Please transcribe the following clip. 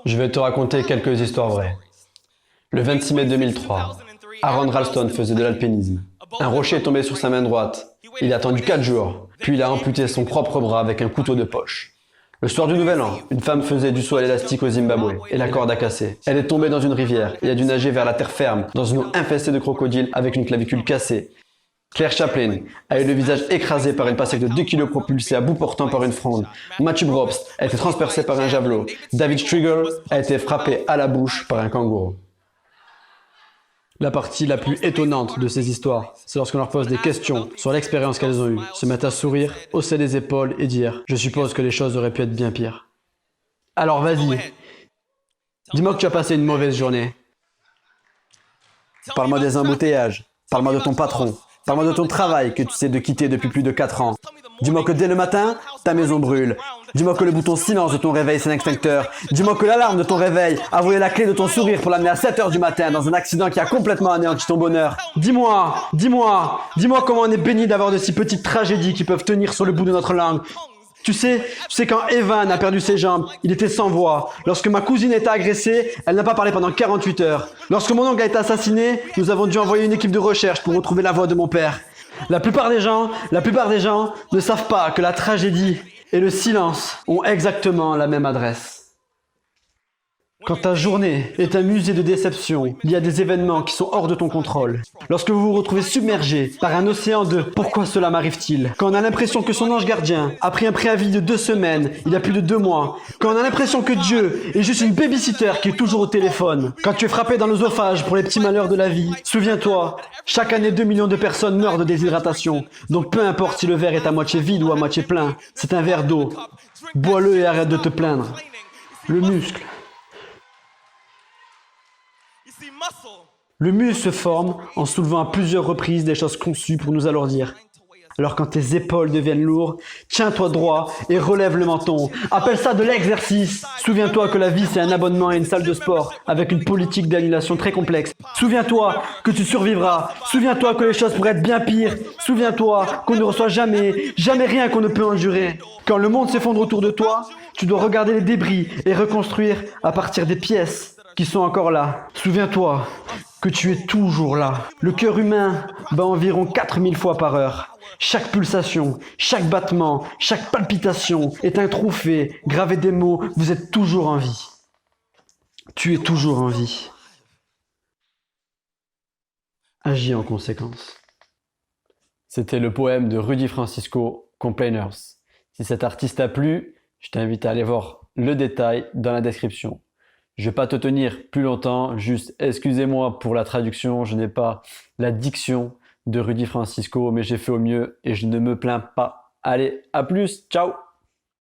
Je vais te raconter quelques histoires vraies. Le 26 mai 2003, Aaron Ralston faisait de l'alpinisme. Un rocher est tombé sur sa main droite. Il a attendu 4 jours, puis il a amputé son propre bras avec un couteau de poche. Le soir du Nouvel An, une femme faisait du saut à l'élastique au Zimbabwe et la corde a cassé. Elle est tombée dans une rivière et a dû nager vers la terre ferme, dans une eau infestée de crocodiles avec une clavicule cassée. Claire Chaplin a eu le visage écrasé par une passaque de 2 kg propulsée à bout portant par une fronde. Matthew Probst a été transpercé par un javelot. David Striegel a été frappé à la bouche par un kangourou. La partie la plus étonnante de ces histoires, c'est lorsqu'on leur pose des questions sur l'expérience qu'elles ont eue, se mettent à sourire, hausser les épaules et dire « Je suppose que les choses auraient pu être bien pires ». Alors vas-y, dis-moi que tu as passé une mauvaise journée. Parle-moi des embouteillages, parle-moi de ton patron, parle-moi de ton travail que tu sais de quitter depuis plus de 4 ans. Dis-moi que dès le matin, ta maison brûle. Dis-moi que le bouton silence de ton réveil c'est un extincteur. Dis-moi que l'alarme de ton réveil a volé la clé de ton sourire pour l'amener à 7 h du matin dans un accident qui a complètement anéanti ton bonheur. Dis-moi comment on est béni d'avoir de si petites tragédies qui peuvent tenir sur le bout de notre langue. Tu sais quand Evan a perdu ses jambes, il était sans voix. Lorsque ma cousine a été agressée, elle n'a pas parlé pendant 48 heures. Lorsque mon oncle a été assassiné, nous avons dû envoyer une équipe de recherche pour retrouver la voix de mon père. La plupart des gens ne savent pas que la tragédie et le silence ont exactement la même adresse. Quand ta journée est un musée de déception, il y a des événements qui sont hors de ton contrôle. Lorsque vous vous retrouvez submergé par un océan de « pourquoi cela m'arrive-t-il ?» Quand on a l'impression que son ange gardien a pris un préavis de 2 semaines, il y a plus de 2 mois. Quand on a l'impression que Dieu est juste une babysitter qui est toujours au téléphone. Quand tu es frappé dans l'œsophage pour les petits malheurs de la vie. Souviens-toi, chaque année 2 millions de personnes meurent de déshydratation. Donc peu importe si le verre est à moitié vide ou à moitié plein, c'est un verre d'eau. Bois-le et arrête de te plaindre. Le muscle. Le muscle se forme en soulevant à plusieurs reprises des choses conçues pour nous alourdir. Alors quand tes épaules deviennent lourdes, tiens-toi droit et relève le menton. Appelle ça de l'exercice. Souviens-toi que la vie c'est un abonnement à une salle de sport avec une politique d'annulation très complexe. Souviens-toi que tu survivras. Souviens-toi que les choses pourraient être bien pires. Souviens-toi qu'on ne reçoit jamais rien qu'on ne peut endurer. Quand le monde s'effondre autour de toi, tu dois regarder les débris et reconstruire à partir des pièces qui sont encore là. Souviens-toi que tu es toujours là. Le cœur humain bat environ 4000 fois par heure. Chaque pulsation, chaque battement, chaque palpitation est un trophée, gravé des mots, vous êtes toujours en vie. Tu es toujours en vie. Agis en conséquence. C'était le poème de Rudy Francisco, Complainers. Si cet artiste t'a plu, je t'invite à aller voir le détail dans la description. Je ne vais pas te tenir plus longtemps, juste excusez-moi pour la traduction, je n'ai pas la diction de Rudy Francisco, mais j'ai fait au mieux et je ne me plains pas. Allez, à plus, ciao!